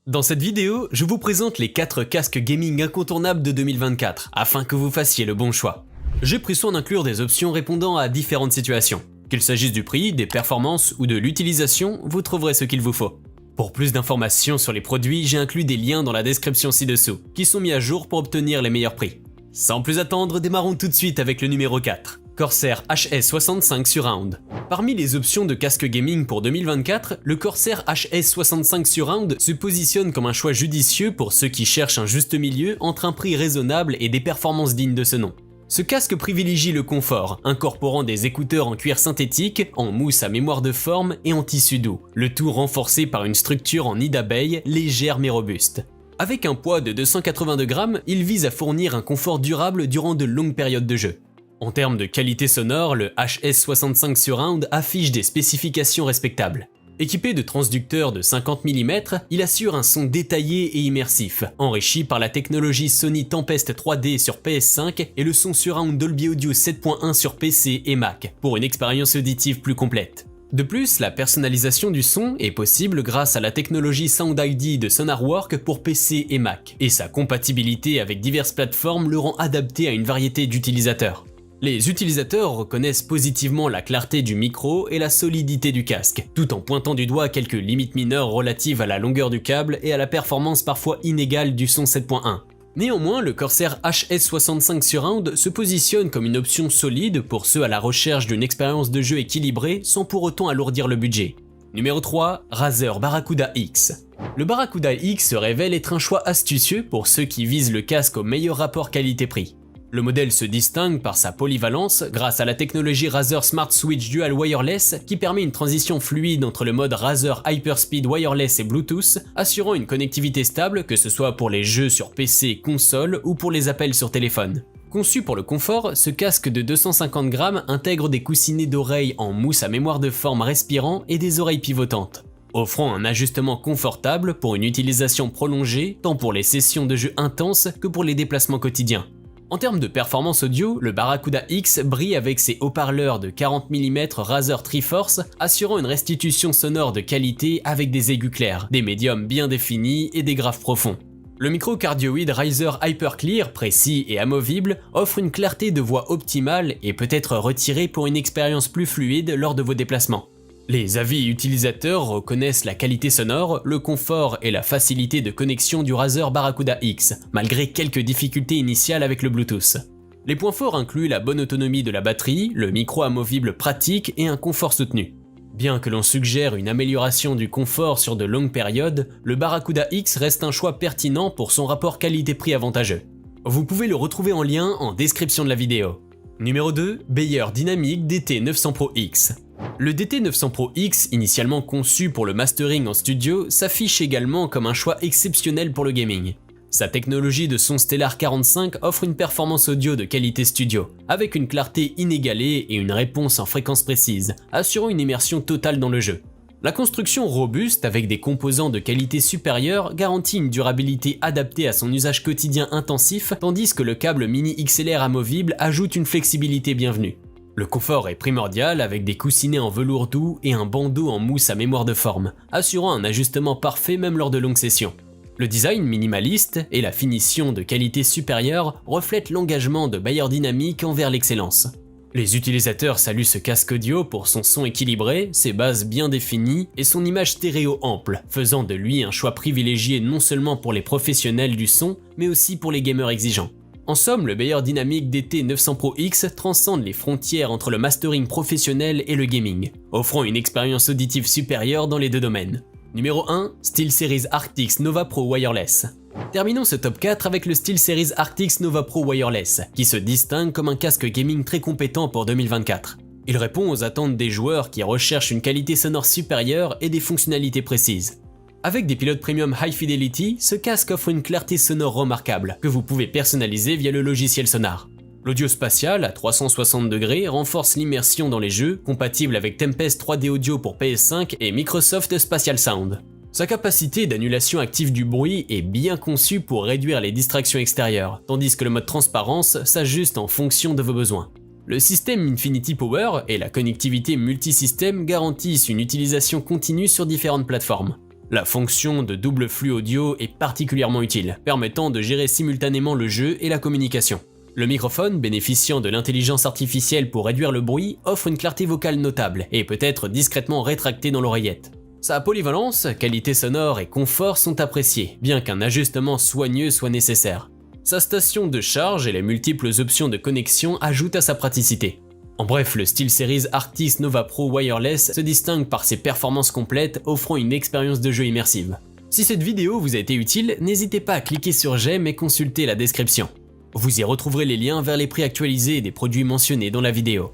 Dans cette vidéo, je vous présente les 4 casques gaming incontournables de 2024, afin que vous fassiez le bon choix. J'ai pris soin d'inclure des options répondant à différentes situations. Qu'il s'agisse du prix, des performances ou de l'utilisation, vous trouverez ce qu'il vous faut. Pour plus d'informations sur les produits, j'ai inclus des liens dans la description ci-dessous, qui sont mis à jour pour obtenir les meilleurs prix. Sans plus attendre, démarrons tout de suite avec le numéro 4. Corsair HS65 Surround. Parmi les options de casque gaming pour 2024, le Corsair HS65 Surround se positionne comme un choix judicieux pour ceux qui cherchent un juste milieu entre un prix raisonnable et des performances dignes de ce nom. Ce casque privilégie le confort, incorporant des écouteurs en cuir synthétique, en mousse à mémoire de forme et en tissu doux, le tout renforcé par une structure en nid d'abeille légère mais robuste. Avec un poids de 282 grammes, il vise à fournir un confort durable durant de longues périodes de jeu. En termes de qualité sonore, le HS65 Surround affiche des spécifications respectables. Équipé de transducteurs de 50 mm, il assure un son détaillé et immersif, enrichi par la technologie Sony Tempest 3D sur PS5 et le son Surround Dolby Audio 7.1 sur PC et Mac, pour une expérience auditive plus complète. De plus, la personnalisation du son est possible grâce à la technologie Sound ID de Sonarwork pour PC et Mac, et sa compatibilité avec diverses plateformes le rend adapté à une variété d'utilisateurs. Les utilisateurs reconnaissent positivement la clarté du micro et la solidité du casque, tout en pointant du doigt quelques limites mineures relatives à la longueur du câble et à la performance parfois inégale du son 7.1. Néanmoins, le Corsair HS65 Surround se positionne comme une option solide pour ceux à la recherche d'une expérience de jeu équilibrée sans pour autant alourdir le budget. Numéro 3, Razer Barracuda X. Le Barracuda X se révèle être un choix astucieux pour ceux qui visent le casque au meilleur rapport qualité-prix. Le modèle se distingue par sa polyvalence grâce à la technologie Razer Smart Switch Dual Wireless qui permet une transition fluide entre le mode Razer Hyperspeed Wireless et Bluetooth, assurant une connectivité stable que ce soit pour les jeux sur PC, console ou pour les appels sur téléphone. Conçu pour le confort, ce casque de 250 grammes intègre des coussinets d'oreilles en mousse à mémoire de forme respirant et des oreilles pivotantes, offrant un ajustement confortable pour une utilisation prolongée tant pour les sessions de jeu intenses que pour les déplacements quotidiens. En termes de performance audio, le Barracuda X brille avec ses haut-parleurs de 40 mm Razer Triforce, assurant une restitution sonore de qualité avec des aigus clairs, des médiums bien définis et des graves profonds. Le micro cardioïde Razer Hyperclear, précis et amovible, offre une clarté de voix optimale et peut être retiré pour une expérience plus fluide lors de vos déplacements. Les avis utilisateurs reconnaissent la qualité sonore, le confort et la facilité de connexion du Razer Barracuda X, malgré quelques difficultés initiales avec le Bluetooth. Les points forts incluent la bonne autonomie de la batterie, le micro amovible pratique et un confort soutenu. Bien que l'on suggère une amélioration du confort sur de longues périodes, le Barracuda X reste un choix pertinent pour son rapport qualité-prix avantageux. Vous pouvez le retrouver en lien en description de la vidéo. Numéro 2, Beyer Dynamic DT900 Pro X. Le DT900 Pro X, initialement conçu pour le mastering en studio, s'affiche également comme un choix exceptionnel pour le gaming. Sa technologie de son Stellar 45 offre une performance audio de qualité studio, avec une clarté inégalée et une réponse en fréquence précise, assurant une immersion totale dans le jeu. La construction robuste avec des composants de qualité supérieure garantit une durabilité adaptée à son usage quotidien intensif, tandis que le câble mini XLR amovible ajoute une flexibilité bienvenue. Le confort est primordial avec des coussinets en velours doux et un bandeau en mousse à mémoire de forme, assurant un ajustement parfait même lors de longues sessions. Le design minimaliste et la finition de qualité supérieure reflètent l'engagement de Beyer Dynamic envers l'excellence. Les utilisateurs saluent ce casque audio pour son son équilibré, ses bases bien définies et son image stéréo ample, faisant de lui un choix privilégié non seulement pour les professionnels du son, mais aussi pour les gamers exigeants. En somme, le Beyer Dynamic DT900 Pro X transcende les frontières entre le mastering professionnel et le gaming, offrant une expérience auditive supérieure dans les deux domaines. Numéro 1, SteelSeries Arctis Nova Pro Wireless. Terminons ce top 4 avec le SteelSeries Arctis Nova Pro Wireless, qui se distingue comme un casque gaming très compétent pour 2024. Il répond aux attentes des joueurs qui recherchent une qualité sonore supérieure et des fonctionnalités précises. Avec des pilotes premium High Fidelity, ce casque offre une clarté sonore remarquable, que vous pouvez personnaliser via le logiciel Sonar. L'audio spatial à 360 degrés renforce l'immersion dans les jeux, compatible avec Tempest 3D Audio pour PS5 et Microsoft Spatial Sound. Sa capacité d'annulation active du bruit est bien conçue pour réduire les distractions extérieures, tandis que le mode transparence s'ajuste en fonction de vos besoins. Le système Infinity Power et la connectivité multisystème garantissent une utilisation continue sur différentes plateformes. La fonction de double flux audio est particulièrement utile, permettant de gérer simultanément le jeu et la communication. Le microphone, bénéficiant de l'intelligence artificielle pour réduire le bruit, offre une clarté vocale notable et peut être discrètement rétracté dans l'oreillette. Sa polyvalence, qualité sonore et confort sont appréciés, bien qu'un ajustement soigneux soit nécessaire. Sa station de charge et les multiples options de connexion ajoutent à sa praticité. En bref, le SteelSeries Arctis Nova Pro Wireless se distingue par ses performances complètes, offrant une expérience de jeu immersive. Si cette vidéo vous a été utile, n'hésitez pas à cliquer sur j'aime et consulter la description. Vous y retrouverez les liens vers les prix actualisés des produits mentionnés dans la vidéo.